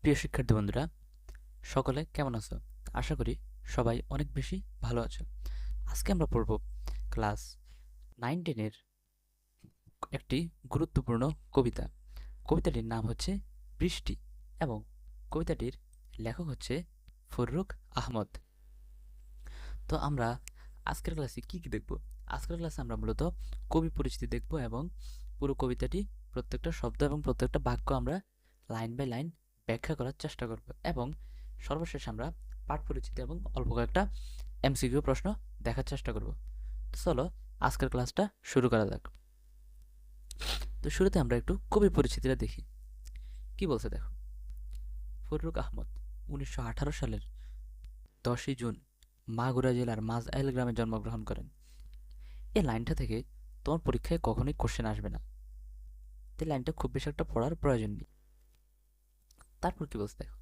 প্রিয় শিক্ষার্থী বন্ধুরা, সকলে কেমন আছো? আশা করি সবাই অনেক বেশি ভালো আছো। আজকে আমরা পড়ব ক্লাস 9-10-এর একটি গুরুত্বপূর্ণ কবিতা। কবিতাটির নাম হচ্ছে বৃষ্টি এবং কবিতাটির লেখক হচ্ছে ফররুখ আহমদ। তো আমরা আজকের ক্লাসে কি কি দেখব? আজকের ক্লাসে আমরা মূলত কবি পরিচিতি দেখব এবং পুরো কবিতাটি প্রত্যেকটা শব্দ এবং প্রত্যেকটা বাক্য আমরা লাইন বাই লাইন ব্যাখ্যা করার চেষ্টা করব এবং সর্বশেষ আমরা পাঠ পরিচিতি এবং অল্প কয়েকটা এমসিকিউ প্রশ্ন দেখার চেষ্টা করব। তো চলো আজকের ক্লাসটা শুরু করা যাক। তো শুরুতে আমরা একটু কবি পরিচিতিটা দেখি। কি বলছে দেখো। ফররুখ আহমদ 1918 সালের 10ই জুন মাগুরা জেলার মাঝআইল গ্রামে জন্মগ্রহণ করেন। এই লাইনটা থেকে তোমার পরীক্ষায় কখনোই কোশ্চেন আসবে না, এই লাইনটা খুব বেশি একটা পড়ার প্রয়োজন নেই। তারপর কি বলছে দেখো।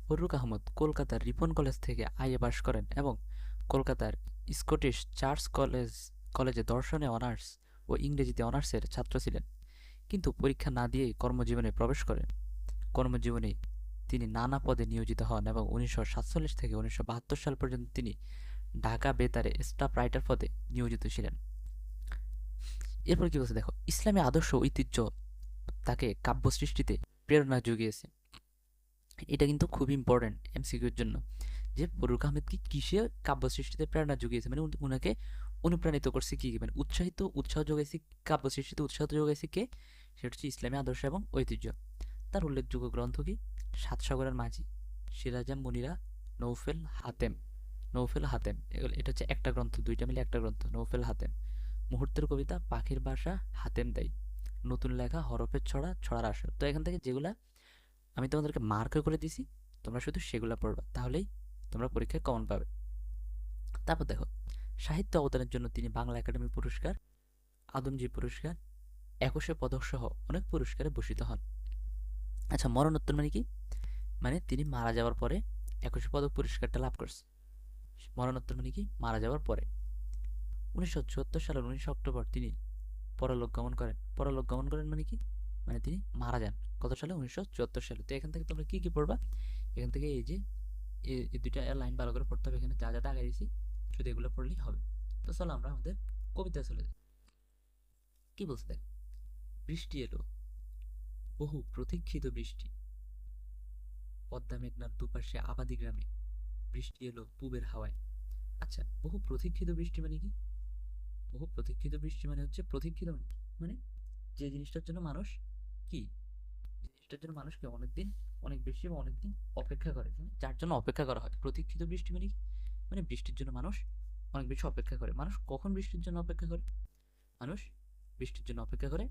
ফররুখ আহমদ কলকাতার রিপন কলেজ থেকে আইএ পাশ করেন এবং কলকাতার স্কটিশ চার্চ কলেজে দর্শনে অনার্স ও ইংরেজিতে অনার্সের ছাত্র ছিলেন, কিন্তু পরীক্ষা না দিয়েই কর্মজীবনে প্রবেশ করেন। কর্মজীবনে তিনি নানা পদে নিয়োজিত হন এবং 1947 থেকে 1972 সাল পর্যন্ত তিনি ঢাকা বেতারে স্টাফ রাইটার পদে নিয়োজিত ছিলেন। এরপর কি বলছে দেখো। ইসলামী আদর্শ ঐতিহ্য তাকে কাব্য সৃষ্টিতে প্রেরণা জুগিয়েছে। এটা কিন্তু খুব ইম্পর্টেন্ট এমসিকিউর জন্য, যে ফররুখ আহমেদ কি কিসে কাব্য সৃষ্টিতে প্রেরণা জুগিয়েছে, মানে উনাকে অনুপ্রাণিত করছে কি, মানে উৎসাহ যোগাইছে, কাব্য সৃষ্টিতে উৎসাহ যোগাইছে কে? সেটা হচ্ছে ইসলামী আদর্শ এবং ঐতিহ্য। তার উল্লেখযোগ্য গ্রন্থ কি? সাত সাগরের মাঝি, সিরাজাম মুনিরা, নৌফেল হাতেম। এটা হচ্ছে একটা গ্রন্থ, দুইটা মিলে একটা গ্রন্থ, নৌফেল হাতেম। মুহূর্তের কবিতা, পাখির বাসা, হাতেম দেয়। নতুন লেখা, হরফের ছড়া, ছড়ার আসর। তো এখান থেকে যেগুলা আমি তোমাদেরকে মার্ক করে দিছি, তোমরা শুধু সেগুলো পড়বা, তাহলেই তোমরা পরীক্ষায় কমন পাবে। তারপর দেখো, সাহিত্য অবদানের জন্য তিনি বাংলা একাডেমি পুরস্কার, আদমজী পুরস্কার, 21 পদক সহ অনেক পুরস্কারে ভূষিত হন। আচ্ছা, মরণোত্তর মানে কি? মানে তিনি মারা যাওয়ার পরে 21 পদক পুরস্কারটা লাভ করছে। মরণোত্তর মানে কি? মারা যাওয়ার পরে। 1974 সালের 19 অক্টোবর তিনি পরলোক গমন করেন। পরলোক গমন করেন মানে কি? মানে তিনি মারা যান। কত সালে? 1974 সালে। তো এখান থেকে তোমরা কি কি পড়বা? এখান থেকে এই যে এই দুইটা লাইন ভালো করে পড়তে হবে। এখানে যা যা দাগাই দিয়েছি শুধু এগুলো পড়লেই হবে। তো চলো আমরা আমাদের কবিতা চলে যাই। কি বলছে দেখ। বৃষ্টি এলো, বহু প্রতীক্ষিত বৃষ্টি, পদ্মা মেঘনার দুপাশে আবাদি গ্রামে, বৃষ্টি এলো পূবের হাওয়ায়। আচ্ছা, বহু প্রতীক্ষিত বৃষ্টি মানে কি? বহু প্রতীক্ষিত বৃষ্টি মানে হচ্ছে, প্রতীক্ষিত মানে কি? মানে যে জিনিসটার জন্য মানুষ কি, যে জিনিসটার জন্য মানুষকে অনেকদিন, অনেক বেশি বা অনেকদিন অপেক্ষা করে, মানে যার জন্য অপেক্ষা করা হয়। প্রতীক্ষিত বৃষ্টি মানে কি? মানে বৃষ্টির জন্য মানুষ অনেক বেশি অপেক্ষা করে। মানুষ কখন বৃষ্টির জন্য অপেক্ষা করে? মানুষ বৃষ্টির জন্য অপেক্ষা করে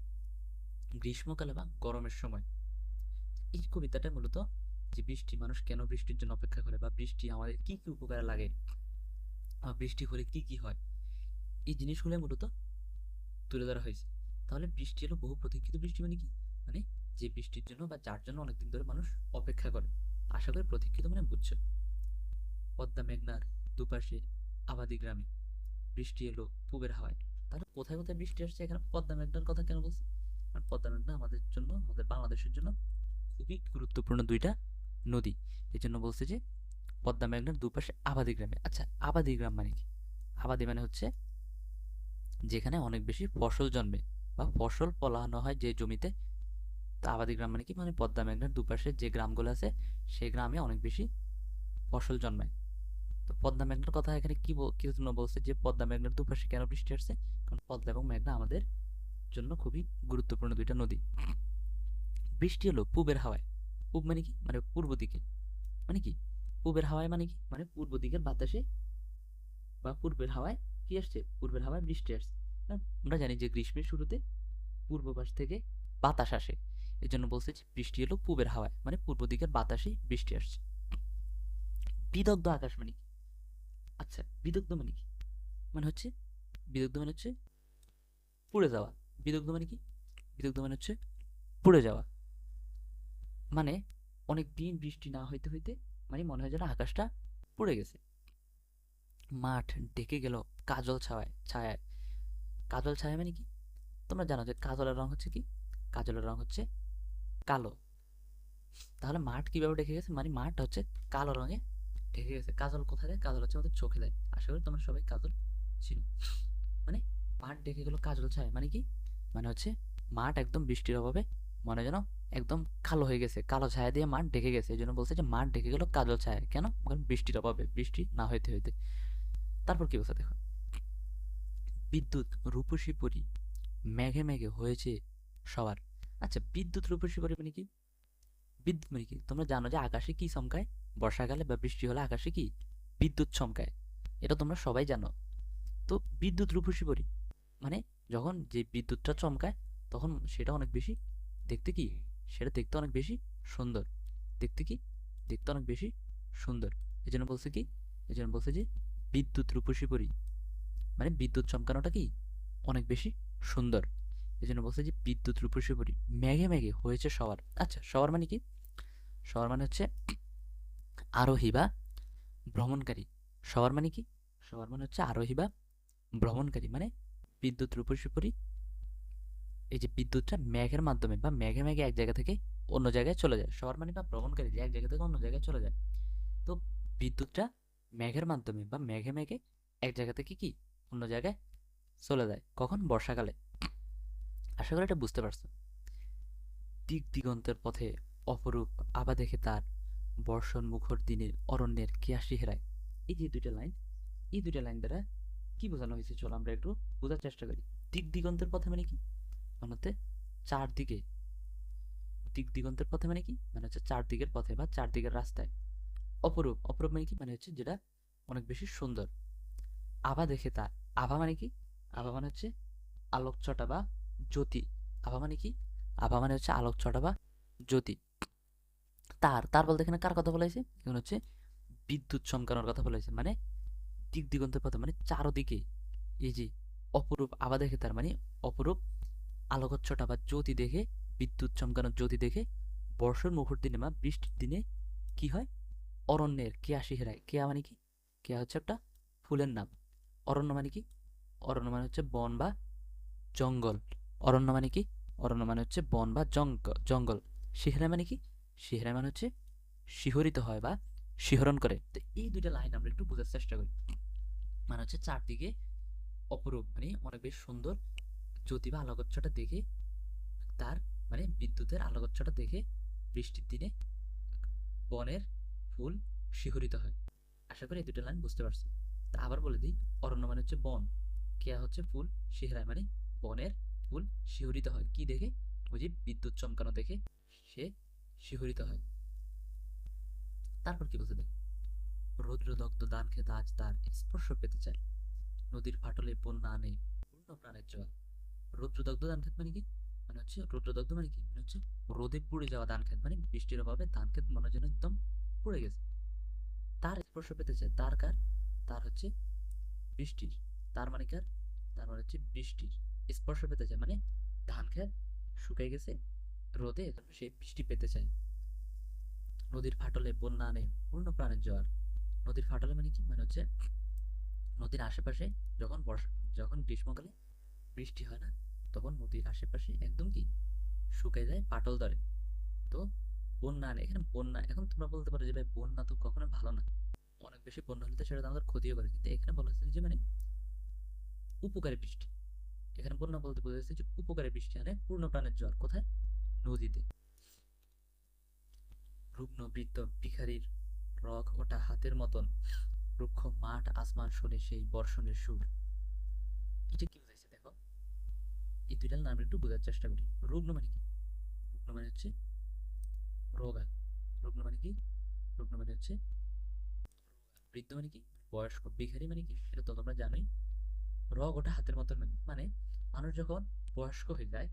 গ্রীষ্মকালে বা গরমের সময়। এই কবিতাটা মূলত যে বৃষ্টি, মানুষ কেন বৃষ্টির জন্য অপেক্ষা করে, বা বৃষ্টি আমাদের কি কি উপকারে লাগে, বা বৃষ্টি হলে কি কি হয়, এই জিনিসগুলো মূলত তুলে ধরা হয়েছে। তাহলে বৃষ্টি হলো বহু প্রতীক্ষিত বৃষ্টি মানে কি? মানে যে বৃষ্টির জন্য বা যার জন্য অনেকদিন ধরে মানুষ অপেক্ষা করে। আশা করি প্রতীক্ষিত মানে বুঝছো। পদ্মা মেঘনার দুপাশে আবাদি গ্রামে, বৃষ্টি এলো পূবের হাওয়ায়। তাহলে কোথায় কোথায় বৃষ্টি আসছে? এখানে পদ্মা মেঘনার কথা কেন বলছে? কারণ পদ্মা মেঘনা আমাদের জন্য, আমাদের বাংলাদেশের জন্য খুবই গুরুত্বপূর্ণ দুইটা নদী। এই জন্য বলছে যে পদ্মা মেঘনার দুপাশে আবাদি গ্রামে। আচ্ছা, আবাদি গ্রাম মানে কি? আবাদি মানে হচ্ছে যেখানে অনেক বেশি ফসল জন্মে বা ফসল ফলানো হয় যে জমিতে। তো আবাদি গ্রাম মানে কি? মানে পদ্মা মেঘনার দুপাশে যে গ্রামগুলো আছে সেই গ্রামে অনেক বেশি ফসল জন্মায়। তো পদ্মা মেঘনার কথা এখানে কি জন্য বলছে যে পদ্মা মেঘনার দুপাশে কেন বৃষ্টি আসছে? কারণ পদ্মা এবং মেঘনা আমাদের জন্য খুবই গুরুত্বপূর্ণ দুইটা নদী। বৃষ্টি হলো পূবের হাওয়ায়। পূব মানে কি? মানে পূর্ব দিকে। মানে কি? পূবের হাওয়ায় মানে কি? মানে পূর্ব দিকের বাতাসে বা পূর্বের হাওয়ায় কি আসছে? পূর্বের হাওয়ায় বৃষ্টি আসছে। না, আমরা জানি যে গ্রীষ্মের শুরুতে পূর্ব পাশ থেকে বাতাস আসে। এই জন্য বলছে যে বৃষ্টি হলো পূবের হাওয়ায়, মানে পূর্ব দিকের বাতাসে বৃষ্টি আসছে। বিদগ্ধ আকাশ মানে কি? আচ্ছা, বিদগ্ধ মানে কি? মানে হচ্ছে, বিদগ্ধ মানে হচ্ছে পুড়ে যাওয়া। বিদগ্ধ মানে কি? বিদগ্ধ মানে হচ্ছে পুড়ে যাওয়া। মানে অনেক দিন বৃষ্টি না হইতে হইতে মানে মনে হয় যেন আকাশটা পুড়ে গেছে। মাঠ ঢেকে গেল কাজল ছায়ায়। কাজল ছায়া মানে কি? তোমরা জানো যে কাজলের রং হচ্ছে কি? কাজলের রং হচ্ছে কালো। তাহলে মাঠ কিভাবে ঢেকে গেছে, মানে মাঠ হচ্ছে কালো রঙে ঢেকে গেছে। কাজল কোথায় দেয়? কাজল হচ্ছে আমাদের চোখে দেয়। আশা করি তোমরা সবাই কাজল ছিল। মানে মাঠ ঢেকে গেল কাজল ছায়, মানে কি? মানে হচ্ছে মাঠ একদম বৃষ্টির অভাবে মনে যেন একদম কালো হয়ে গেছে, কালো ছায়া দিয়ে মাঠ ঢেকে গেছে। এই জন্য বলছে যে মাঠ ঢেকে গেল কাজল ছায়া। কেন? কারণ বৃষ্টির অভাবে, বৃষ্টি না হইতে হইতে। তারপর কি বলছে দেখো, বিদ্যুৎ রূপসী পরী মেঘে মেঘে হয়েছে সবার। আচ্ছা, বিদ্যুৎ রূপসী পরী মানে কি? বিদ্যুৎ মানে কি? তোমরা জানো যে আকাশে কি চমকায়? বর্ষাকালে বা বৃষ্টি হলে আকাশে কি? বিদ্যুৎ চমকায়। এটা তোমরা সবাই জানো। তো বিদ্যুৎ রূপসী পরী মানে যখন যে বিদ্যুৎটা চমকায় তখন সেটা অনেক বেশি দেখতে কি, সেটা দেখতে অনেক বেশি সুন্দর। দেখতে কি, দেখতে অনেক বেশি সুন্দর। এই জন্য বলছে কি, এই জন্য বলছে যে বিদ্যুৎ রূপসী পরী মানে বিদ্যুৎ চমকানোটা কি অনেক বেশি সুন্দর। এই জন্য বলছে যে বিদ্যুৎ রূপসী পরী মেঘে মেঘে হয়েছে সবার। আচ্ছা, সবার মানে কি? সবার মানে হচ্ছে আরোহী বা ভ্রমণকারী। সবার মানে কি? সবার মানে হচ্ছে আরোহী বা ভ্রমণকারী। মানে বিদ্যুৎ রূপসী পরী এই যে বিদ্যুৎটা মেঘের মাধ্যমে বা মেঘে মেঘে এক জায়গা থেকে অন্য জায়গায় চলে যায়। শহর মানে বা ভ্রমণকারী যে এক জায়গা থেকে অন্য জায়গায় চলে যায়। তো বিদ্যুৎটা মেঘের মাধ্যমে বা মেঘে মেঘে এক জায়গা থেকে কি অন্য জায়গায় চলে যায়। কখন? বর্ষাকালে। আশা করি এটা বুঝতে পারছো। দিক দিগন্তের পথে অপরূপ আভা দেখে তার বর্ষণ মুখর দিনের অরণ্যের কেয়াসি হেরায়। এই যে দুইটা লাইন, এই দুইটা লাইন দ্বারা কি বোঝানো হয়েছে চলো আমরা একটু বোঝার চেষ্টা করি। দিক দিগন্তের পথে মানে কি? মানে হচ্ছে চারদিকে। দিক দিগন্তের পথে মানে কি? মানে হচ্ছে চারদিকের পথে বা চারদিকের রাস্তায়। অপরূপ, অপরূপ মানে কি? মানে হচ্ছে যেটা অনেক বেশি সুন্দর। আভা দেখে তার, আভা মানে কি? আভা মানে হচ্ছে আলোকছটা বা জ্যোতি। আভা মানে কি? আভা মানে হচ্ছে আলোকছটা বা জ্যোতি। তার, তার বলতে এখানে কার কথা বলা হয়েছে? এখানে হচ্ছে বিদ্যুৎ চমকানোর কথা বলা হয়েছে। মানে দিক দিগন্তের পথে মানে চারদিকে এই যে অপরূপ আভা দেখে তার, মানে অপরূপ আলোকচ্ছটা বা জ্যোতি দেখে, বিদ্যুৎ চমকানোর জ্যোতি দেখে বর্ষার মুখর দিনে বা বৃষ্টির দিনে কি হয়? অরণ্যের কেয়া শিহরায়। কেয়া মানে কি? কেয়া হচ্ছে একটা ফুলের নাম। অরণ্য মানে কি? অরণ্য মানে হচ্ছে বন বা জঙ্গল। অরণ্য মানে কি? অরণ্য মানে হচ্ছে বন বা জঙ্গল। শিহরায় মানে কি? শিহরায় মানে হচ্ছে শিহরিত হয় বা শিহরণ করে। তো এই দুইটা লাইন আমরা একটু বোঝার চেষ্টা করি। মানে হচ্ছে চারদিকে অপরূপ মানে অনেক বেশ সুন্দর জ্যোতি বা আলোকচ্ছটা দেখে তার, মানে বিদ্যুতের আলোকচ্ছটা দেখে বৃষ্টির দিনে বনের ফুল শিহরিত হয়। আশা করি এই দুটো লাইন বুঝতে পারছো। তা আবার বলে দিই, অরণ্য মানে হচ্ছে বন, কেয়া হচ্ছে ফুল, শিহরায় মানে বনের ফুল শিহরিত হয় কি দেখে? ওই যে বিদ্যুৎ চমকানো দেখে সে শিহরিত হয়। তারপর কি বলছে দেখ, রৌদ্রদগ্ধ ধান খেত আজ তার স্পর্শ পেতে চায়, নদীর ফাটলে বন্যা আনে পূর্ণ প্রাণের জল। রৌদ্রদগ্ধ ধান খেত মানে কি? মানে হচ্ছে রৌদ্রদগ্ধ মানে কি? মানে হচ্ছে রোদে পুড়ে যাওয়া ধান খেত, মানে বৃষ্টির অভাবে ধান খেত মনে হয় যেন একদম পুড়ে গেছে। তার স্পর্শ পেতে চায়, তার কার? তার হচ্ছে বৃষ্টির। তার মানে কার? তার মানে হচ্ছে বৃষ্টির। স্পর্শ পেতে চায় মানে ধান খেত শুকাই গেছে রোদে, এজন্য সে বৃষ্টি পেতে চায়। নদীর ফাটলে বন্যা আনে পূর্ণ প্রাণের জোয়ার। নদীর ফাটলে মানে কি? মানে হচ্ছে নদীর আশেপাশে যখন যখন গ্রীষ্মকালে বৃষ্টি হয় না, তখন নদীর আশেপাশে একদম কি শুকিয়ে যায়, পাটল ধরে। তো বন্যা আনে, এখানে বন্যা, এখন তোমরা বলতে পারো যে ভাই বন্যা তো কখনো ভালো না, অনেক বেশি বন্যা হলে তো সেটা তো আমাদের ক্ষতিও করে। কিন্তু এখানে বলা হচ্ছে যে মানে উপকারী বৃষ্টি। এখানে বন্যা বলতে বোঝাচ্ছে যে উপকারী বৃষ্টি আনে পূর্ণ প্রাণের জোয়ার। কোথায়? নদীতে। রুগ্ন বৃদ্ধ ভিখারির রগ ওটা হাতের মতন, রুক্ষ মাঠ আসমান শোনে সেই বর্ষণের সুর। এটা কি বোঝাইছে দেখো, এই দুইটা নাম একটু বোঝার চেষ্টা করি। রুগ্ন মানে কি? রুগ্ন মানে হচ্ছে রোগা। রুগ্ন মানে কি? রুগ্ন মানে হচ্ছে বৃদ্ধ মানে কি? বয়স্ক। ভিখারি মানে কি? এটা তো তোমরা জানোই। রগ ওটা হাতের মতন মানে মানে মানুষ যখন বয়স্ক হয়ে যায়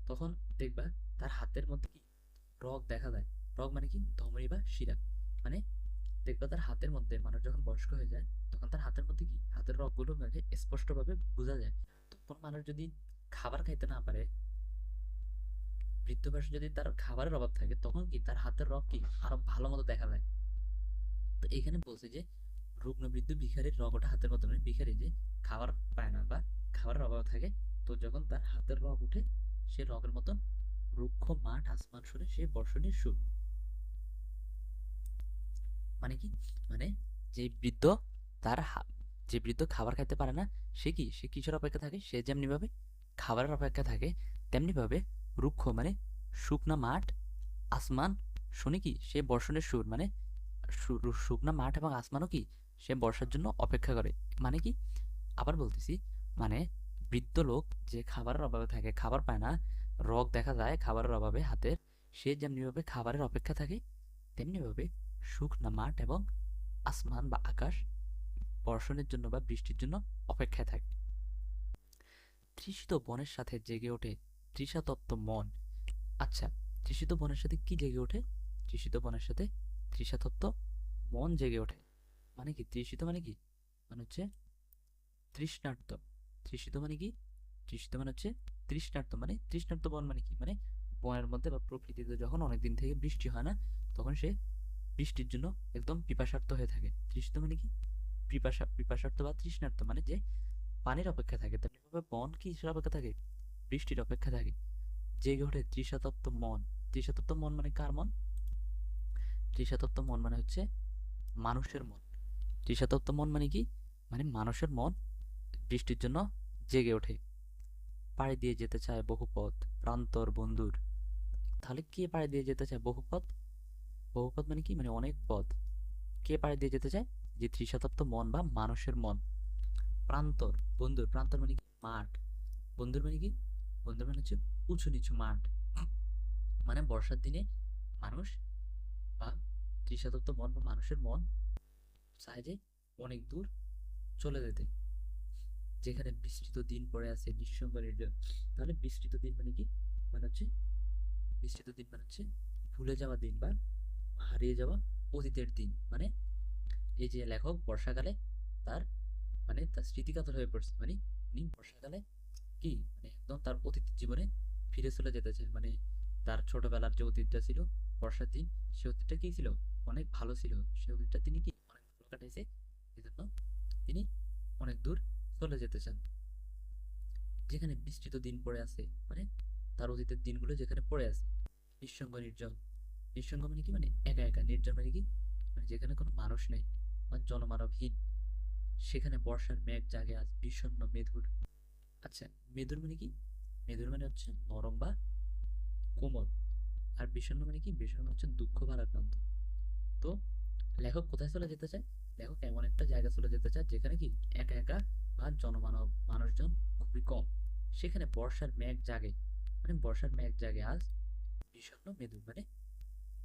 তখন দেখবা তার হাতের মধ্যে কি রগ দেখা যায়। রগ মানে কি? ধমনী বা শিরা। মানে দেখবা তার হাতের মধ্যে, মানুষ যখন বয়স্ক হয়ে যায় তখন তার হাতের মধ্যে কি হাতের রগগুলো মানে স্পষ্টভাবে বোঝা যায়। তো কোনো মানুষ যদি খাবার খাইতে না পারে, বৃদ্ধ বয়সে যদি তার খাবারের অভাব থাকে, তখন কি তার হাতের রগ কি আরো ভালো মতো দেখা যায়। তো এখানে বলছে যে রুগ্ন বৃদ্ধ ভিখারির রগ ওঠা হাতের মতো, নয় ভিখারি যে খাবার পায় না বা খাবারের অভাব থাকে, তো যখন তার হাতের রগ উঠে সে রগের মতন রুক্ষ মাঠ আসমান শুনে সে বর্ষণের সুর। মানে কি, মানে যে বৃদ্ধ তার যে বৃদ্ধ খাবার খাইতে পারে না, সে কিসের অপেক্ষা থাকে? সে যেমনি ভাবে খাবারের অপেক্ষা থাকে, তেমনি ভাবে রুক্ষ মানে শুকনা মাঠ, আসমান শুনে কি সে বর্ষণের সুর মানে শুকনা মাঠ এবং আসমানও কি সে বর্ষার জন্য অপেক্ষা করে। মানে কি, আবার বলতেছি, মানে বৃদ্ধ লোক যে খাবারের অভাবে থাকে, খাবার পায় না, রোগ দেখা যায় খাবারের অভাবে হাতের, সে যেমনিভাবে খাবারের অপেক্ষা থাকে, তেমনিভাবে শুকনা মাঠ এবং আসমান বা আকাশ বর্ষণের জন্য বা বৃষ্টির জন্য অপেক্ষায় থাকে। তৃষিত বনের সাথে জেগে ওঠে তৃষাতপ্ত মন। আচ্ছা, তৃষিত বনের সাথে কি জেগে ওঠে? তৃষিত বনের সাথে তৃষাতপ্ত মন জেগে ওঠে। মানে কি তৃষিত মানে কি, মানে হচ্ছে তৃষ্ণার্ত। তৃষিত মানে কি, তৃষিত মানে হচ্ছে তৃষ্ণার্ত, মানে তৃষ্ণার্ত বন মানে কি, মানে বনের মধ্যে বা প্রকৃতিতে যখন অনেকদিন থেকে বৃষ্টি হয় না, তখন সে বৃষ্টির জন্য একদম পিপাসার্ত হয়ে থাকে। তৃষিত মানে কি, পিপাসার্ত বা তৃষ্ণার্ত, মানে যে পানির অপেক্ষা থাকে। তেমনিভাবে বন কি কিসের অপেক্ষা থাকে? বৃষ্টির অপেক্ষা থাকে। জেগে ওঠে তৃষাতপ্ত মন। তৃষাতপ্ত মন মানে কার মন? তৃষাতপ্ত মন মানে হচ্ছে মানুষের মন। তৃষাতপ্ত মন মানে কি, মানে মানুষের মন বৃষ্টির জন্য জেগে ওঠে। পাড়ি দিয়ে যেতে চায় বহু পথ প্রান্তর বন্ধুর। তাহলে কে পাড়ি দিয়ে যেতে চায় বহু পথ? বহু পথ মানে কি, মানে অনেক পথ। কে পাড়ি দিয়ে যেতে চায়? যে তৃষাতপ্ত মন বা মানুষের মন। প্রান্তর বন্ধুর, প্রান্তর মানে কি মাঠ, বন্ধুর মানে কি, বন্ধুর মানে হচ্ছে উঁচু নিচু মাঠ। মানে বর্ষার দিনে মানুষ বা তৃষাতপ্ত মন বা মানুষের মন চায় যে অনেক দূর চলে যেতে, যেখানে বিস্তৃত দিন পড়ে আছে নিঃসঙ্গ নির্জন। তাহলে বিস্তৃত দিন মানে কি, মানে হচ্ছে বিস্তৃত দিন মানে হচ্ছে ভুলে যাওয়া দিন বা হারিয়ে যাওয়া অতীতের দিন। মানে এই যে লেখক বর্ষাকালে তার, মানে তার স্মৃতিকাতর হয়ে পড়ছে, মানে উনি বর্ষাকালে কি, মানে একদম তার অতীত জীবনে ফিরে চলে যেতে চায়। মানে তার ছোটবেলার যে অতীতটা ছিল, বর্ষার দিন, সে অতীতটা কি ছিল, অনেক ভালো ছিল। সে অতীতটা তিনি কি অনেক ভালো কাটাইছে, এই জন্য তিনি অনেক দূর চলে যেতে চান, যেখানে বিস্তৃত দিন পড়ে আছে, মানে তার অতীতের দিনগুলো যেখানে পড়ে আছে। নিঃসঙ্গ নির্জন, নিঃসঙ্গ মানে কি, মানে একা একা, নির্জন মানে কি, মানে যেখানে কোনো মানুষ নেই, মানে জনমানবহীন, সেখানে বর্ষার মেঘ জাগে আজ বিষণ্ণ মেধুর। আচ্ছা, মেদুর মানে কি, মেদুর মানে হচ্ছে নরম বা কোমল। আর বিষণ্ণ মানে কি, বিষণ্ণ হচ্ছে দুঃখ ভারাক্রান্ত। তো লেখক কোথায় চলে যেতে চায়? লেখক এমন একটা জায়গা চলে যেতে চায় যেখানে কি একা একা বা জনমানব মানুষজন খুবই কম, সেখানে বর্ষার মেঘ জাগে। মানে বর্ষার মেঘ জাগে আজ বিষণ্ণ মেদুর, মানে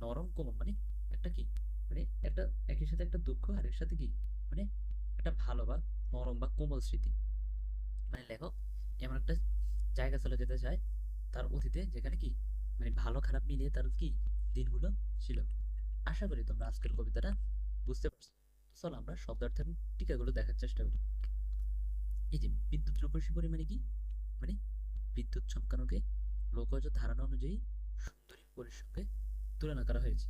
নরম কোমল, মানে একটা কি, মানে একটা একই সাথে একটা দুঃখ আর এর সাথে কি, মানে একটা ভালো বা নরম বা কোমল স্মৃতি। মানে লেখক এমন একটা জায়গা চলে যেতে চায় তার অতীতে, যেখানে কি মানে ভালো খারাপ মিলিয়ে তার কি দিনগুলো ছিল। আশা করি তোমরা আজকের কবিতাটা বুঝতে পারছো। চলো আমরা শব্দার্থের টিকাগুলো দেখার চেষ্টা করি। এই যে বিদ্যুৎ রূপসী পরিমাণে কি, মানে বিদ্যুৎ চমকানোকে লোকজ ধারণা অনুযায়ী সুন্দরী পরীর সঙ্গে তুলনা করা হয়েছে।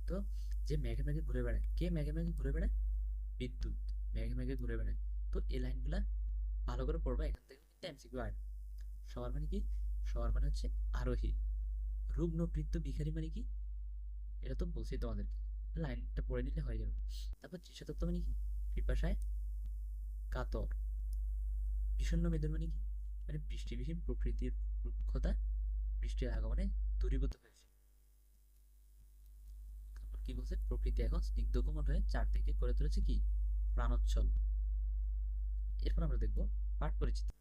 তো যে মেঘে মেঘে ঘুরে বেড়ায়, কে মেঘে মেঘে ঘুরে বেড়ায়? বিদ্যুৎ মেঘে মেঘে ঘুরে বেড়ায়। তো এই লাইনগুলা ভালো করে পড়বা, এখান থেকে কিন্তু এমসিকিউ আসবে। সবার মানে কি, সবার মানে হচ্ছে আরোহী। রুগ্ন বৃত্ত ভিখারি মানে কি, এটা তো বলছি তোমাদেরকে, লাইনটা পড়ে নিলে হয়ে যাবে। তারপর তৃষাতত্ত্ব মানে কি, পিপাসায় কাতর। বিষণ্ণ বেদন মানে কি, মানে বৃষ্টিবিহীন প্রকৃতির রুক্ষতা বৃষ্টির আগমনে দূরীভূত হয়েছে। তারপর কি বলছে, প্রকৃতি এখন স্নিগ্ধ কোমল হয়ে চারদিকে করে তুলেছে কি প্রাণোচ্ছল। এরপর আমরা দেখবো পাঠ পরিচিতি।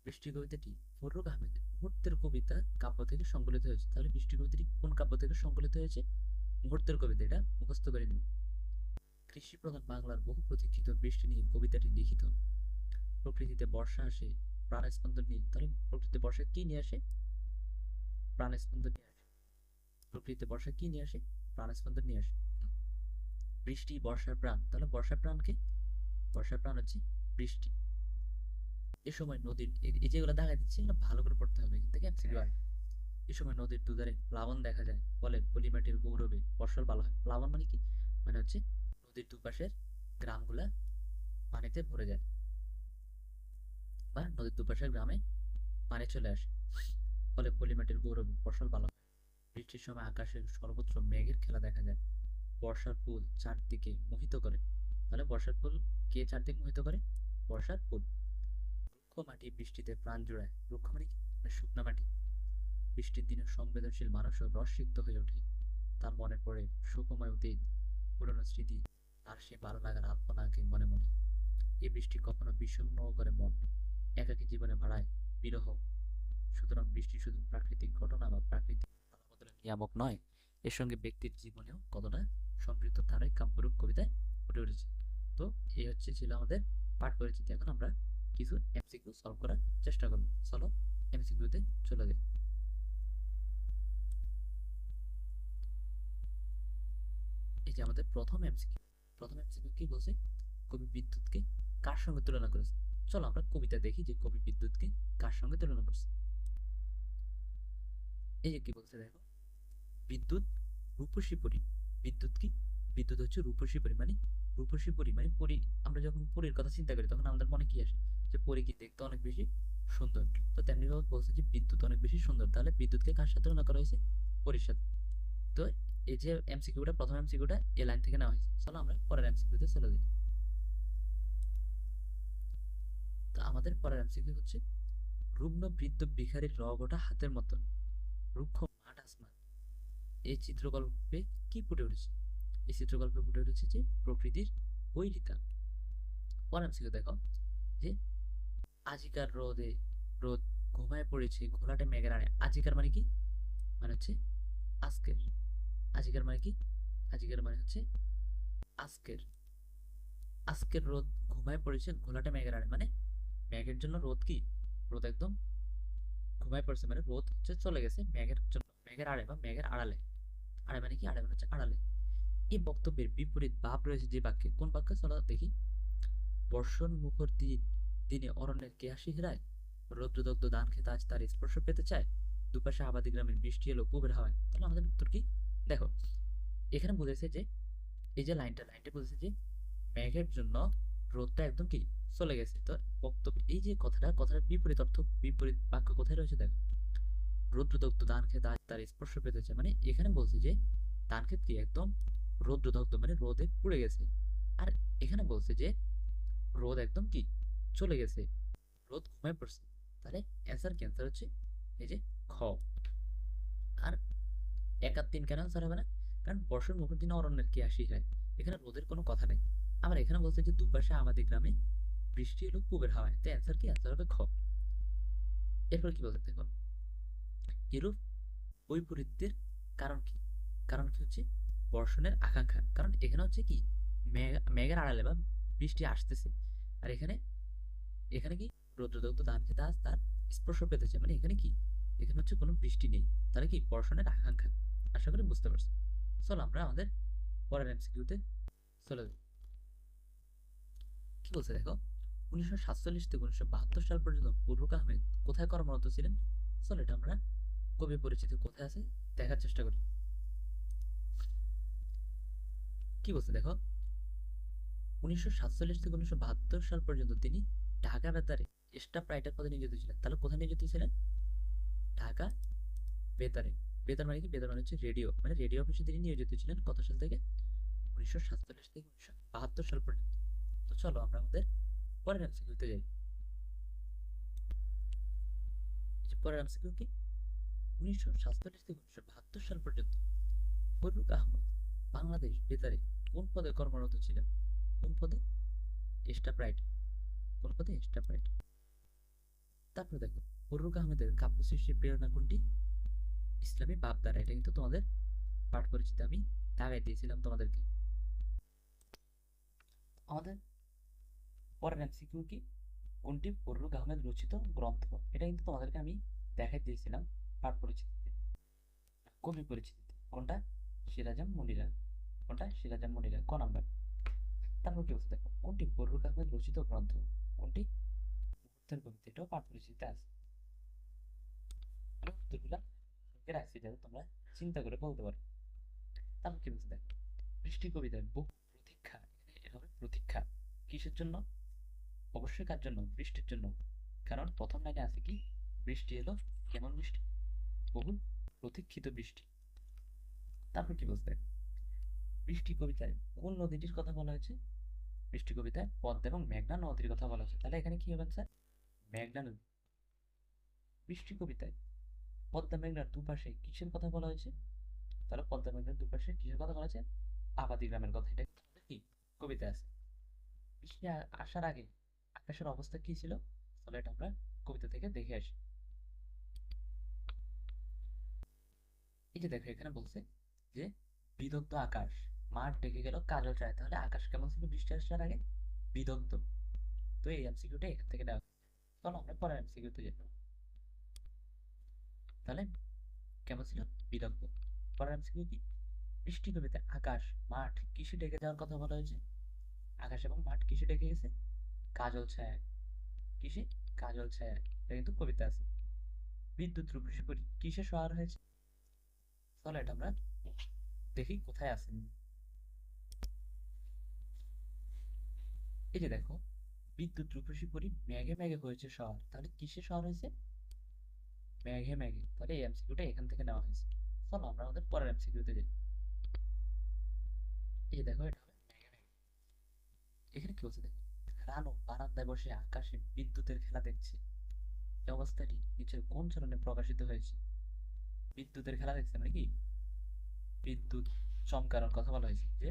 বৃষ্টি কবিতাটি ফররুখ আহমেদের মুহূর্তের কবিতা কাব্য থেকে সংকলিত হয়েছে। তাহলে বৃষ্টি কবিতাটি কোন কাব্য থেকে সংকলিত হয়েছে? মুহূর্তের কবিতা, এটা মুখস্থ করে নিন। কৃষি প্রধান বাংলার বহু প্রতীক্ষিত বৃষ্টি নিয়ে কবিতাটি লিখিত। প্রকৃতিতে বর্ষা আসে প্রাণস্পন্দন নিয়ে। তাহলে প্রকৃতিতে বর্ষা কি নিয়ে আসে? প্রাণস্পন্দন নিয়ে আসে। প্রকৃতিতে বর্ষা কি নিয়ে আসে? প্রাণস্পন্দন নিয়ে আসে। বৃষ্টি বর্ষার প্রাণ, তাহলে বর্ষার প্রাণকে, বর্ষার প্রাণ হচ্ছে বৃষ্টি। এ সময় নদীর এই যেগুলো দেখা দিচ্ছে এগুলো ভালো করে পড়তে হবে, এখান থেকে এমসিকিউ আসবে। এ সময় নদীর দুধারে প্লাবন দেখা যায়, ফলে পলিমাটির গৌরবে ফসল ভালো হয়। প্লাবন মানে কি, মানে হচ্ছে নদীর দুপাশের গ্রামগুলা পানিতে ভরে যায়, বা নদীর দুপাশের গ্রামে পানি চলে আসে, ফলে পলিমাটির গৌরবে ফসল ভালো হয়। বৃষ্টির সময় আকাশের সর্বত্র মেঘের খেলা দেখা যায়। বর্ষার ফুল চারদিকে মোহিত করে। তাহলে বর্ষার ফুল কে চারদিকে মোহিত করে? বর্ষার ফুল। রুক্ষ মাটি বৃষ্টিতে প্রাণ জোড়ায়। রুক্ষ মানে কি? মানে শুকনা মাটি। বৃষ্টির দিনে সংবেদনশীল মানুষও রসসিক্ত হয়ে ওঠে। তার মনে পড়ে সুখময় অতীত, পুরনো স্মৃতি, আর সে ভালো লাগার আলপনাকে মনে মনে। এই বৃষ্টি কখনো বিষণ্ণ করে মন, একাকী জীবনে বাড়ায় বিরহ। সুতরাং বৃষ্টি শুধু প্রাকৃতিক ঘটনা বা প্রাকৃতিক বদলের নিয়ামক নয়, এর সঙ্গে ব্যক্তির জীবনেও কতটা সম্পৃক্ত তারাই কাব্যরূপ কবিতায় ফুটে উঠেছে। তো এই ছিল আমাদের পাঠ পরিচিতি। এখন আমরা কিছু এমসিকিউ সলভ করার চেষ্টা করব। চলো এমসিকিউতে চলে যাই। এই যে আমাদের প্রথম এমসিকিউ। প্রথম এমসিকিউ কি বলছে? কবি বিদ্যুৎকে কার সঙ্গে তুলনা করেছে? চলো আমরা কবিতা দেখি যে কবি বিদ্যুৎকে কার সঙ্গে তুলনা করছে। এই যে কি বলছে দেখো, বিদ্যুৎ রূপসী পরী। বিদ্যুৎ কি? বিদ্যুৎ হচ্ছে রূপসী পরী, মানে রূপসী পরী মানে পরী। আমরা যখন পরীর কথা চিন্তা করি তখন আমাদের মনে কি আসে? যে পরী কি দেখতে অনেক বেশি সুন্দর। তো তেমনি ভাবে বলছে যে বিদ্যুৎ অনেক বেশি সুন্দর। তাহলে বিদ্যুৎকে কার সাথে তুলনা করা হয়েছে? পরীর সাথে। তো এই যে এমসিকিউটা, প্রথম এমসিকিউটা এই লাইন থেকে নেওয়া হয়েছে। চলো আমরা পরের এমসিকিউতে চলে যাই। তো আমাদের পরের এমসিকিউ হচ্ছে, রুগ্ন বৃদ্ধ ভিখারির রগ ওঠা হাতের মতন, রুক্ষ মাঠ আসমান। এই চিত্রকল্পে কি ফুটে উঠেছে? এই চিত্রকল্পে ফুটে উঠেছে যে প্রকৃতির বৈরিতা। পরের এমসিকিউ দেখো, যে আজিকার রোদে রোদ ঘুমায় পড়েছে ঘোলাটে মেঘের আড়ে। আজিকার মানে কি? মানে হচ্ছে আজকের। আজিকার মানে কি? আজিকার মানে হচ্ছে আজকের। আজকের রোদ ঘুমায় পড়েছে ঘোলাটে মেঘের আড়ে, মানে মেঘের জন্য রোদ কি? রোদ একদম ঘুমায় পড়ছে, মানে রোদ হচ্ছে চলে গেছে মেঘের জন্য, মেঘের আড়ে বা মেঘের আড়ালে। আড়ে মানে কি? আড়ে মানে হচ্ছে আড়ালে। এই বক্তব্যের বিপরীত ভাব রয়েছে যে বাক্যে। কোন বাক্যে? চলো দেখি। বর্ষণ মুখর দিনে অরণ্যের কে হাসি হেরায়, রৌদ্রদগ্ধ ধান খেতে আজ তার স্পর্শ পেতে চায়, দুপাশে আবাদি গ্রামের বৃষ্টি এলো পুবের হাওয়ায়। তাহলে আমাদের উত্তর কি? দেখো, এখানে বুঝেছে যে এই যে লাইনটা বুঝেছে যে মেঘের জন্য রোদটা একদম কি চলে গেছে। তো বক্তব্য এই যে কথাটার বিপরীত অর্থ, বিপরীত বাক্য কোথায় রয়েছে দেখো। রৌদ্রদগ্ধ ধান খেত আজ তার স্পর্শ পেতে চায়, মানে এখানে বলছে যে ধান ক্ষেত কি একদম রৌদ্রদগ্ধ, মানে রোদে পুড়ে গেছে। আর এখানে বলছে যে রোদ একদম কি চলে গেছে, রোদ ঘুমায় পড়ছে। তাহলে অ্যান্সার কি? অ্যান্সার হচ্ছে এই যে খ। আর এক আর তিন কেন অ্যান্সার হবে না? কারণ বর্ষার মুখের দিনে অরণ্যের কি আসি হয়, এখানে রোদের কোনো কথা নেই। আবার এখানে বলছে যে দুপাশে আমাদের গ্রামে বৃষ্টি এলো পুবের হাওয়ায়। তাই অ্যান্সার কি? অ্যান্সার হবে খ। এরপর কি বলতে দেখো, এরূপ বৈপরীত্যের কারণ কি? কারণ কি হচ্ছে বর্ষণের আকাঙ্ক্ষা। কারণ এখানে হচ্ছে কি মেঘের আড়ালে বা বৃষ্টি আসতেছে, আর এখানে এখানে কি রৌদ্রদগ্ধ ধান খেতে আজ তার স্পর্শ পেতেছে, মানে এখানে কি? এখানে হচ্ছে কোনো বৃষ্টি নেই। তাহলে কি বর্ষণের আকাঙ্ক্ষা। আশা করি বুঝতে পারছো। চলো আমরা আমাদের পরের এমসিকিউতে চলে যাই। কি বলছে দেখো, 1947 থেকে 1972 সাল পর্যন্ত ফররুখ আহমেদ কোথায় কর্মরত ছিলেন? চলো এটা আমরা কবি পরিচিতি কোথায় আছে দেখার চেষ্টা করি। কি বলছে দেখো, 1947 থেকে 1972 সাল পর্যন্ত তিনি ঢাকা বেতারে স্টাফ রাইটার পদে নিয়োজিত ছিলেন। তাহলে কোথায় নিয়োজিত ছিলেন? ঢাকা বেতারে। বেতার মানে কি? বেতার মানে হচ্ছে রেডিও, মানে রেডিও অফিসে তিনি নিয়োজিত ছিলেন কত সাল থেকে? 1947 থেকে 1972 সাল পর্যন্ত। তো চলো আমরা আমাদের পরের এমসিকিউতে যাই। পরের এমসিকিউ কি? 1947 থেকে 1972 সাল পর্যন্ত ফররুখ আহমদ বাংলাদেশ বেতারে কোন পদে কর্মরত ছিলেন? কোন পদে? Staff writer. কোন পদে? Staff writer. তারপরে দেখো, ফররুখ আহমেদের কাব্য সৃষ্টির প্রেরণা কোনটি? ইসলামী ভাবধারা। এটা কিন্তু তোমাদের পাঠ পরিচিতি আমি দাগাই দিয়েছিলাম তোমাদেরকে। আমাদের পরের এমসিকিউ কি? কোনটি ফররুখ আহমেদ রচিত গ্রন্থ? এটা কিন্তু তোমাদেরকে আমি দেখাই দিয়েছিলাম পাঠ পরিচিতিতে, কবি পরিচিতিতে। কোনটা? সিরাজাম মুনিরা। কোনটা? সিরাজাম মুনিরা, ক নাম্বার। তারপর কি বলছে দেখো, কোনটি ফররুখ আহমেদ রচিত গ্রন্থ? কোনটি? মুহূর্তের কবিতা। এটাও পাঠ পরিচিতিতে আছে। আমি উত্তরগুলা লিখে রাখছি যাতে তোমরা চিন্তা করে বলতে পারো। তারপর কি বলছে দেখো, বৃষ্টি কবিতায় বহু প্রতীক্ষা। এখানে এটা হবে প্রতীক্ষা। কিসের জন্য? অবশ্যই কার জন্য? বৃষ্টির জন্য। কারণ প্রথম লাইনে আছে কি? বৃষ্টি এলো। কেমন বৃষ্টি? বহুল প্রতীক্ষিত বৃষ্টি। তারপর কি বলছে? বৃষ্টি কবিতায় কোন নদীটির কথা বলা হয়েছে? বৃষ্টি কবিতায় পদ্মা এবং মেঘনা নদীর কথা বলা হয়েছে, তাহলে এখানে কি হবে স্যার? মেঘনা নদী। বৃষ্টি কবিতায় পদ্মা মেঘনার দুপাশে কিসের কথা বলা হয়েছে? তাহলে পদ্মা মেঘনার দুপাশে কিসের কথা বলা হয়েছে? আবাদি গ্রামের কথা। এটা কিন্তু কি কবিতা আছে। বৃষ্টি আসার আগে আকাশের অবস্থা কি ছিল? তাহলে এটা আমরা কবিতা থেকে দেখে আসি। এই যে দেখো এখানে বলছে যে বিদগ্ধ আকাশ, মাঠ ঢেকে গেল কাজল ছায়। তাহলে আকাশ কেমন ছিল বৃষ্টি আসার আগে? বিদগ্ধ। তো এই এমসিকিউটা এখান থেকে নেওয়া। চলো আমরা পরের এমসিকিউতে যাই। তাহলে কেমন ছিল? বিদগ্ধ। পরের এমসিকিউ কি? বৃষ্টি কবিতায় আকাশ, মাঠ কিসে ঢেকে যাওয়ার কথা বলা হয়েছে? আকাশ এবং মাঠ কিসে ঢেকে গেছে? কাজল ছায়া। কিসে? কাজল ছায়া। এটা কিন্তু কবিতা আছে। বিদ্যুৎ রূপসী করি কিসে সহার হয়েছে? চলো এটা আমরা দেখি কোথায় আছে। এই যে দেখো, বিদ্যুৎ রূপসী পরী মেঘে মেঘে হয়েছে শহর। তাহলে কিসে শহর হয়েছে? মেঘে মেঘে। তাহলে এই এমসিকিউটা এখান থেকে নেওয়া হয়েছে। চলো আমরা আমাদের পরের এমসিকিউতে যাই। এই যে দেখো এটা হবে মেঘে মেঘে। এখানে কি বলছে দেখো, রানু বারান্দায় বসে আকাশে বিদ্যুতের খেলা দেখছে। এই অবস্থাটি নিচের কোন চরণে প্রকাশিত হয়েছে? বিদ্যুতের খেলা দেখছে মানে কি? বিদ্যুৎ চমকানোর কথা বলা হয়েছে যে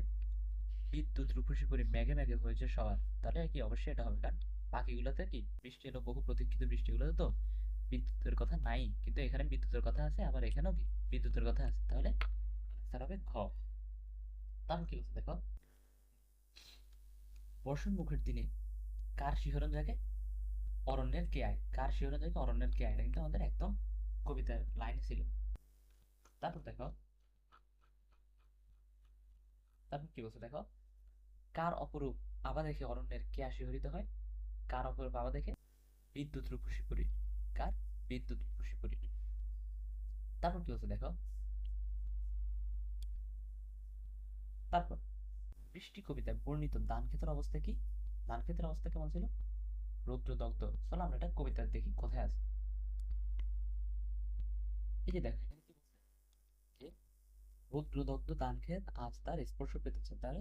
বিদ্যুৎ রূপসী পরী মেঘে মেঘে হয়েছে শহর। তাহলে কি অবশ্যই এটা হবে, কারণ বাকিগুলোতে কি বৃষ্টি এলো, বহু প্রতীক্ষিত বৃষ্টিগুলোতে তো বিদ্যুতের কথা নাই, কিন্তু এখানে বিদ্যুতের কথা আছে, আবার এখানেও কি বিদ্যুতের কথা আছে। তাহলে আনসার হবে ঘ। তাহলে কি বলছে দেখো, বর্ষণ মুখের দিনে কার শিহরণ জাগে? অরণ্যের কে আয়। কার শিহরণ জাগে? অরণ্যের কে আয়। এটা কিন্তু আমাদের একদম কবিতার লাইন ছিল। তারপর দেখো, তারপর কি বলছে দেখো, কার অপরূপ আভা দেখে অরণ্যের কে শিহরিত হয়? কার অপরূপ আভা দেখে? বিদ্যুৎ রূপসী পরী। কার? বিদ্যুৎ রূপসী পরী। তারপর কি বলছে দেখো, তারপর বৃষ্টি কবিতায় বর্ণিত ধান ক্ষেতের অবস্থা কি? ধান ক্ষেতের অবস্থা কেমন ছিল? রৌদ্রদগ্ধ। চলো আমরা এটা কবিতা দেখি কোথায় আছে। এই যে দেখো এখানে কি বলছে যে রৌদ্রদগ্ধ ধান ক্ষেত আজ তার স্পর্শ পেতেছে। তাহলে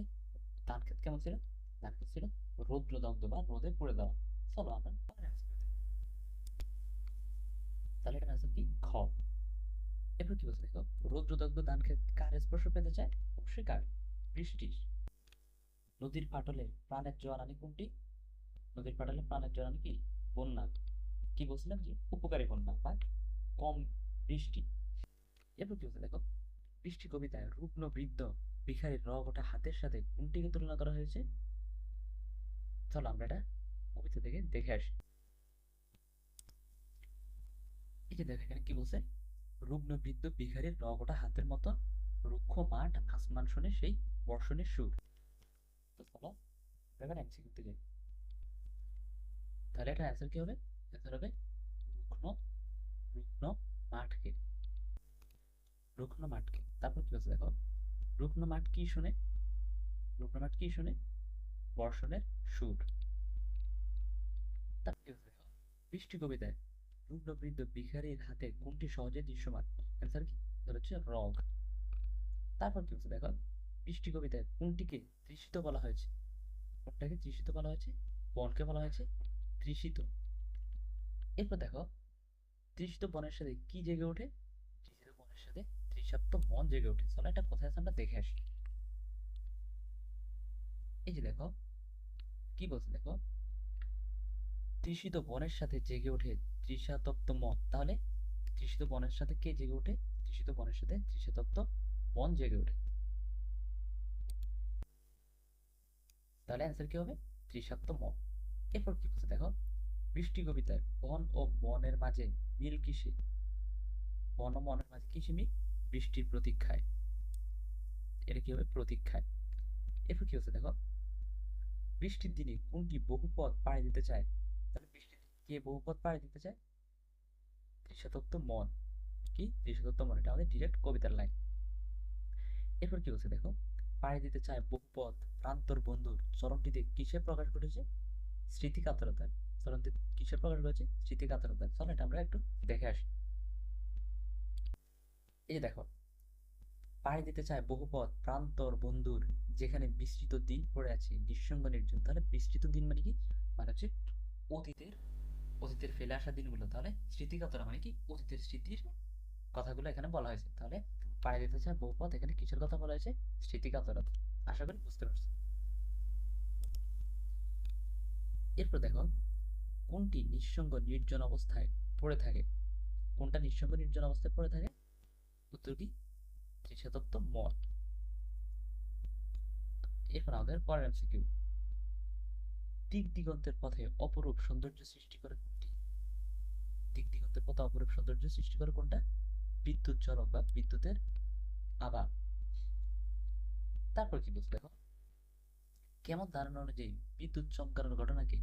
ধান ক্ষেত কেমন ছিল? ধান ক্ষেত ছিল রৌদ্রদগ্ধ বা রোদে পুড়ে দেওয়া। চলো আমরা পরের answer তে যাই। তাহলে এটা আছে কি খ। এরপর কি বলছে দেখো, রৌদ্রদগ্ধ ধান ক্ষেত কার স্পর্শ পেতে চায়? অবশ্যই কার? বৃষ্টির। নদীর ফাটলে প্রাণের জোয়ার আনে কোনটি? নদীর ফাটলে প্রাণের জোয়ার আনে কি? বন্যা। কি বলছিলাম যে উপকারী বন্যা বা কম বৃষ্টি। এরপর কি বলছে দেখো, বৃষ্টি কবিতায় রুগ্ন বৃদ্ধ ভিখারির রগ ওঠা হাতের সাথে কোনটিকে তুলনা করা হয়েছে? চলো আমরা এটা কবিতা থেকে দেখে আসি। এই যে দেখো এখানে কি বলছে, রুগ্ন বৃদ্ধ ভিখারির রগ ওঠা হাতের মতো রুক্ষ মাঠ আসমান শুনে সেই বর্ষণের সুর। তো চলো এবার এমসিকিউতে যাই। তাহলে এটা অ্যান্সার কি হবে? অ্যান্সার হবে রুগ্ন, রুগ্ন মাঠকে। রুগ্ন মাঠকে। তারপর কি বলছে দেখো, রুগ্ন মাঠ কি শুনে? রুগ্ন মাঠ কি শুনে? বর্ষণের সুর। তারপর কি বলছে দেখো, বৃষ্টি কবিতায় রুগ্ন বৃদ্ধ ভিখারির হাতে কোনটি সহজে দৃশ্যমান? অ্যান্সার কি? ধর হচ্ছে রগ। তারপর কি বলছে দেখো, বৃষ্টি কবিতায় কোনটিকে তৃষিত বলা হয়েছে? কোনটাকে তৃষিত বলা হয়েছে? বনকে বলা হয়েছে তৃষিত। এরপর দেখো, তৃষিত বনের সাথে কি জেগে ওঠে? তৃষিত বনের সাথে তৃষার্ত বন জেগে ওঠে। চলো এটা কোথায় আছে আমরা দেখে আসি। এই যে দেখো কি বলছে দেখো, তৃষিত বনের সাথে জেগে ওঠে তৃষাতপ্ত মন। তাহলে তৃষিত বনের সাথে কে জেগে ওঠে? তৃষিত বনের সাথে তৃষাতপ্ত বন জেগে ওঠে। তাহলে অ্যান্সার কি হবে? তৃষার্ত মন। এরপর কি বলছে দেখো, বৃষ্টি কবিতায় বন ও মনের মাঝে মিল কিসে? বন ও মনের মাঝে কিসে মিল? বৃষ্টির প্রতীক্ষায়। এটা কি হবে? প্রতীক্ষায়। এরপর কি হচ্ছে দেখো, বৃষ্টির দিনে কোনটি বহু পথ পাড়ি দিতে চায়? তাহলে বৃষ্টির দিনে কে বহু পথ পাড়ি দিতে চায়? তৃষাতপ্ত মন। কি? তৃষাতপ্ত মন। এটা আমাদের ডিরেক্ট কবিতার লাইন। এরপর কি হচ্ছে দেখো, পাড়ি দিতে চায় বহু পথ প্রান্তর বন্ধুর চরণটিতে কিসে প্রকাশ ঘটেছে? স্মৃতি কাতরতায়। চরণটি কিসে প্রকাশ ঘটেছে? স্মৃতি কাতরতায়। চলো এটা আমরা একটু দেখে আসি। এই যে দেখো, পাড়ি দিতে চায় বহুপথ প্রান্তর বন্ধুর, যেখানে বিস্তৃত দিন পড়ে আছে নিঃসঙ্গ নির্জন। তাহলে বিস্তৃত দিন মানে কি? মানে হচ্ছে অতীতের অতীতের ফেলে আসা দিনগুলো। তাহলে স্মৃতিকাতরা মানে কি? অতীতের স্মৃতির কথাগুলো এখানে বলা হয়েছে। তাহলে পাড়ি দিতে চায় বহুপথ, এখানে কিসের কথা বলা হয়েছে? স্মৃতিকাতরা। আশা করি বুঝতে পারছো। এরপর দেখো, কোনটি নিঃসঙ্গ নির্জন অবস্থায় পড়ে থাকে? কোনটা নিঃসঙ্গ নির্জন অবস্থায় পড়ে থাকে? উত্তর কি? তৃষাতত্ত্ব মঠ। এরপর আমাদের পরের এমসিকিউ, দিক দিগন্তের পথে অপরূপ সৌন্দর্য সৃষ্টি করে কোনটি? দিক দিগন্তের পথে অপরূপ সৌন্দর্য সৃষ্টি করে কোনটা? বিদ্যুৎ ঝলক বা বিদ্যুতের আভা। তারপর কি বলছে দেখো, কেমন ধারণা অনুযায়ী বিদ্যুৎ চমকানোর ঘটনাকে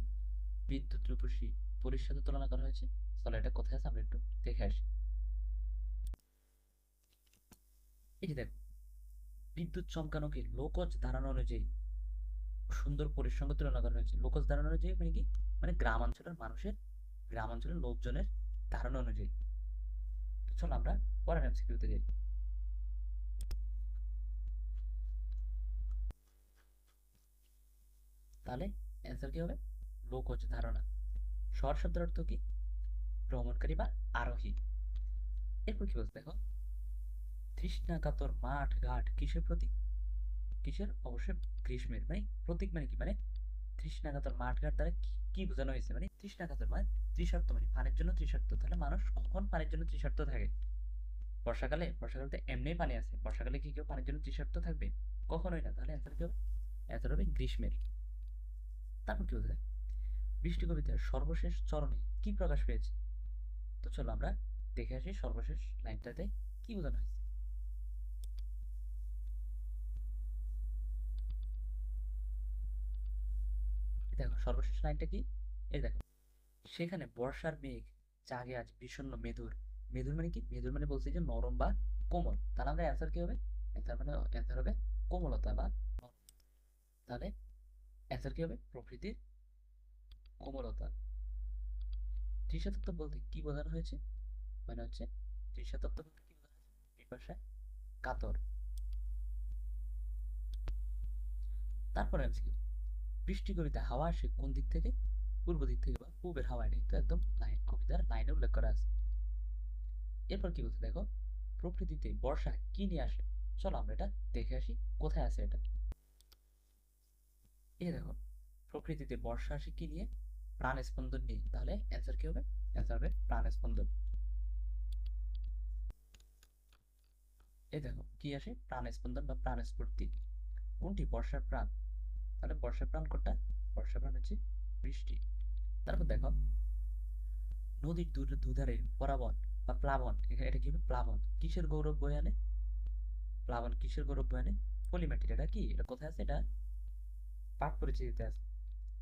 বিদ্যুৎ রূপসী পরীর সাথে তুলনা করা হয়েছে? চলো এটা কোথায় আছে আমরা একটু দেখে আসি। এই যে দেখো, বিদ্যুৎ চমকানোকে লোকজ ধারণা অনুযায়ী সুন্দর পরীর সঙ্গে তুলনা করা হয়েছে। লোকজ ধারণা অনুযায়ী মানে কি? মানে গ্রাম অঞ্চলের লোকজনের ধারণা অনুযায়ী। তো চলো আমরা পরের এমসিকিউতে যাই। তাহলে অ্যান্সার কি হবে? লোকজ ধারণা। শহর শব্দের অর্থ কি? ভ্রমণকারী বা আরোহী। এরপর কি বলছে দেখো, তৃষ্ণা কাতর মাঠ ঘাট কিসের প্রতীক? কিসের? অবশ্যই গ্রীষ্মের। মানে প্রতীক মানে কি? মানে তৃষ্ণা কাতর মাঠ ঘাট দ্বারা কি কি বোঝানো হয়েছে? মানে তৃষ্ণা কাতর মানে তৃষার্ত, মানে পানির জন্য তৃষার্ত। তাহলে মানুষ কখন পানির জন্য তৃষার্ত থাকে? বর্ষাকালে? বর্ষাকালে তো এমনিই পানি আছে, বর্ষাকালে কি কেউ পানির জন্য তৃষার্ত থাকবে? কখনোই না। তাহলে অ্যান্সার কি হবে? অ্যান্সার হবে গ্রীষ্মের। তারপর কি বলতে, বৃষ্টি কবিতার সর্বশেষ চরণে কি প্রকাশ পেয়েছে? তো চলো আমরা দেখে আসি সর্বশেষ লাইনটাতে কি বোঝানো হয়েছে। দেখো সর্বশেষ লাইনটা কি? এই দেখো, সেখানে বর্ষার মেঘ জাগে আজ বিষণ্ণ মেদুর। মেদুর মানে কি? মেদুর মানে বলছে যে নরম বা কোমল। তাহলে আমরা অ্যান্সার কি হবে? অ্যান্সার হবে কোমলতা বা নরম। তাহলে অ্যান্সার কি হবে? প্রকৃতির কোমলতা। তৃষাতত্ত্ব বলতে কি বোঝানো হয়েছে? মানে হচ্ছে তৃষাতত্ত্ব বলতে কি বোঝানো হয়েছে? পিপাসায় কাতর। তারপরে এমসিকিউ, বৃষ্টি কবিতা হাওয়া আসে কোন দিক থেকে? পূর্ব দিক থেকে বা পূবের হাওয়া। এটা কিন্তু একদম লাইন, কবিতার লাইনে উল্লেখ করা আছে। এরপর কি বলছে দেখো, প্রকৃতিতে বর্ষা কি নিয়ে আসে? চলো আমরা এটা দেখে আসি কোথায় আছে এটা। এই দেখো, প্রকৃতিতে বর্ষা আসে কি নিয়ে? প্রাণ স্পন্দন নিয়ে। তাহলে অ্যান্সার কি হবে? অ্যান্সার হবে প্রাণ স্পন্দন। এই দেখো কি আসে? প্রাণ স্পন্দন বা প্রাণ স্ফূর্তি। কোনটি বর্ষার প্রাণ? তাহলে বর্ষার প্রাণ কোনটা? বর্ষার প্রাণ হচ্ছে বৃষ্টি। তারপর দেখো, নদীর দুধারে পরাবন বা প্লাবন, এখানে এটা কি হবে? প্লাবন কিসের গৌরব বয়ে আনে? প্লাবন কিসের গৌরব বয়ে আনে? পলিমাটির। এটা কি? এটা কোথায় আছে? এটা পাঠ পরিচিতিতে আছে।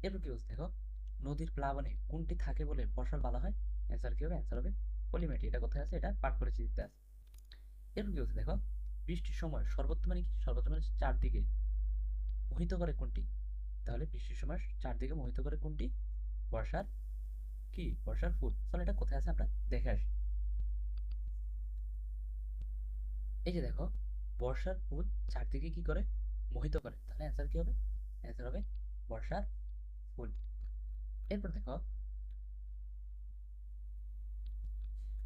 এরপর কি বলছে দেখো, নদীর প্লাবনে কোনটি থাকে বলে ফসল ভালো হয়? অ্যান্সার কি হবে? অ্যান্সার হবে পলিমাটি। এটা কোথায় আছে? এটা পাঠ পরিচিতিতে আছে। এরপর কি বলছে দেখো, বৃষ্টির সময় সর্বত্র মানে কি? সর্বত্র মানে চারদিকে মোহিত করে কোনটি? তাহলে বৃষ্টির সময় চারদিকে মোহিত করে কোনটি? বর্ষার কি? বর্ষার ফুল। তাহলে এটা কোথায় আছে আমরা দেখে আসি। এই যে দেখো, বর্ষার ফুল চারদিকে কি করে? মোহিত করে। তাহলে অ্যান্সার কি হবে? অ্যান্সার হবে বর্ষার ফুল। এরপর দেখো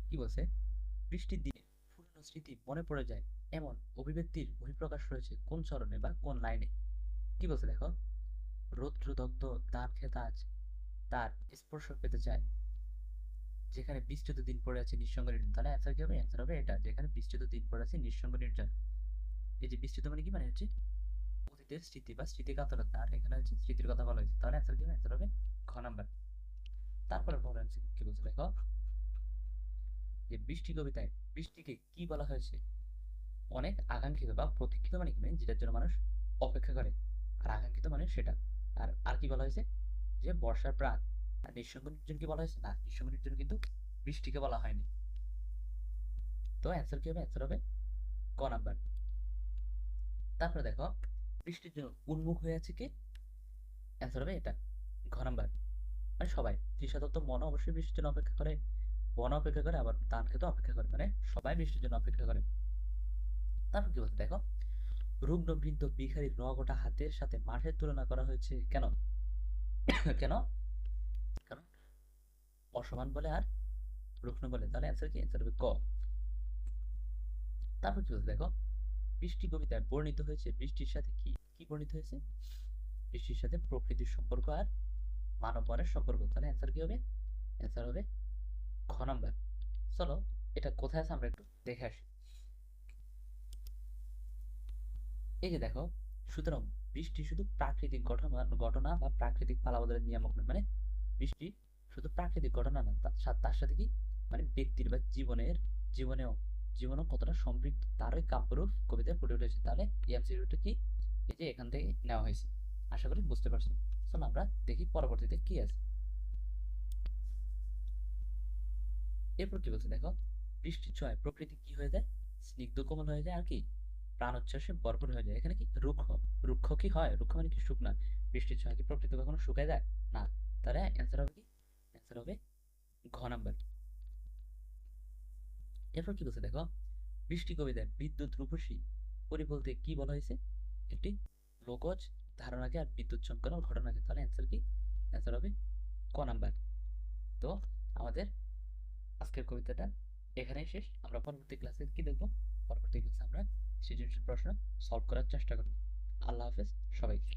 কি বলছে, বৃষ্টির দিনে পুরনো স্মৃতি মনে পড়ে যায় এমন অভিব্যক্তির বহিঃপ্রকাশ রয়েছে কোন চরণে বা কোন লাইনে? কি বলছে দেখো, রৌদ্রদগ্ধ ধান ক্ষেত আজ তার স্পর্শ পেতে চায়, যেখানে বিস্তৃত দিন পড়ে আছে নিঃসঙ্গ নির্জন। তাহলে অ্যান্সার কি হবে? অ্যান্সার হবে এটা, যেখানে বিস্তৃত দিন পড়ে আছে নিঃসঙ্গ নির্জন। এই যে বিস্তৃত মানে কি? মানে হচ্ছে অতীতের স্মৃতি বা স্মৃতিকাতরতা, আর এখানে হচ্ছে স্মৃতির কথা বলা হয়েছে। তাহলে অ্যান্সার কি হবে? অ্যান্সার হবে ঘ নাম্বার। তারপরে বলা হচ্ছে কি বলছে দেখো, যে বৃষ্টি কবিতায় বৃষ্টিকে কি বলা হয়েছে? অনেক আকাঙ্ক্ষিত বা প্রতীক্ষিত মানে কি? মানে যেটার জন্য মানুষ অপেক্ষা করে। আর আকাঙ্ক্ষিত মানে সেটা। আর আর কি বলা হয়েছে? যে বর্ষার প্রাণ। আর নিঃসঙ্গ নির্জন কি বলা হয়েছে? না, নিঃসঙ্গ নির্জন কিন্তু বৃষ্টিকে বলা হয়নি। তো অ্যান্সার কি হবে? অ্যান্সার হবে ক নাম্বার। তারপরে দেখো, বৃষ্টির জন্য উন্মুখ হয়ে আছে কে? অ্যান্সার হবে এটা, ঘ নাম্বার। মানে সবাই। তৃষাতত্ত্ব মন অবশ্যই বৃষ্টির জন্য অপেক্ষা করে, বন অপেক্ষা করে, আবার ধান খেতে অপেক্ষা করে। মানে সবাই বৃষ্টির জন্য অপেক্ষা করে। তারপর কি বলছে দেখো, রুগ্ন বৃদ্ধ ভিখারির রগটা হাতের সাথে মাঠের তুলনা করা হয়েছে কেন? কেন? কারণ অসমান বলে আর রুগ্ন বলে, তাহলে অ্যান্সার কি? অ্যান্সার হবে ক। তারপর কি বলছে দেখো, বৃষ্টি কবিতায় বর্ণিত হয়েছে বৃষ্টির সাথে কি কি বর্ণিত হয়েছে? বৃষ্টির সাথে প্রকৃতির সম্পর্ক আর মানব মনের সম্পর্ক, তাহলে অ্যান্সার কি হবে? অ্যান্সার হবে খ নাম্বার। চলো, এটা কোথায় আছে আমরা একটু দেখে আসি। এই যে দেখো, সুতরাং বৃষ্টি শুধু প্রাকৃতিক ঘটনা ঘটনা বা প্রাকৃতিক পালাবদলের নিয়ামক নয়, মানে বৃষ্টি শুধু প্রাকৃতিক ঘটনা না, তার সাথে কি মানে ব্যক্তির বা জীবনেও জীবনও কতটা সম্পৃক্ত তার ওই কাব্যরূপ কবিতায় ফুটে উঠেছে। তাহলে এই এমসিকিউটা কি? এই যে এখান থেকে নেওয়া হয়েছে। আশা করি বুঝতে পারছো। চলো আমরা দেখি পরবর্তীতে কি আছে। এরপর কি বলছে দেখো, বৃষ্টির ছোঁয়ায় প্রকৃতি কি হয়ে যায়? স্নিগ্ধ কোমল হয়ে যায় আর কি প্রাণোচ্ছ্বাসে ভরপুর হয়ে যায়। এখানে কি রুক্ষ, রুক্ষ কি হয়? রুক্ষ মানে কি শুকনা। বৃষ্টির ছোঁয়ায় কি প্রকৃতি কখনো শুকায় যায়? না। তাহলে অ্যান্সার হবে কি? অ্যান্সার হবে ঘ নাম্বার। এরপর কি বলছে দেখো, বৃষ্টি কবিতায় বিদ্যুৎ রূপসী পরি বলতে কি বলা হয়েছে? একটি লোকজ ধারণাকে আর বিদ্যুৎ চমকানোর ঘটনাকে। তাহলে অ্যান্সার কি? অ্যান্সার হবে ক নাম্বার। তো আমাদের আজকের কবিতাটা এখানেই শেষ। আমরা পরবর্তী ক্লাসে কি দেখবো? পরবর্তী ক্লাসে আমরা সৃজনশীল প্রশ্ন সলভ করার চেষ্টা করব। আল্লাহ হাফেজ সবাইকে।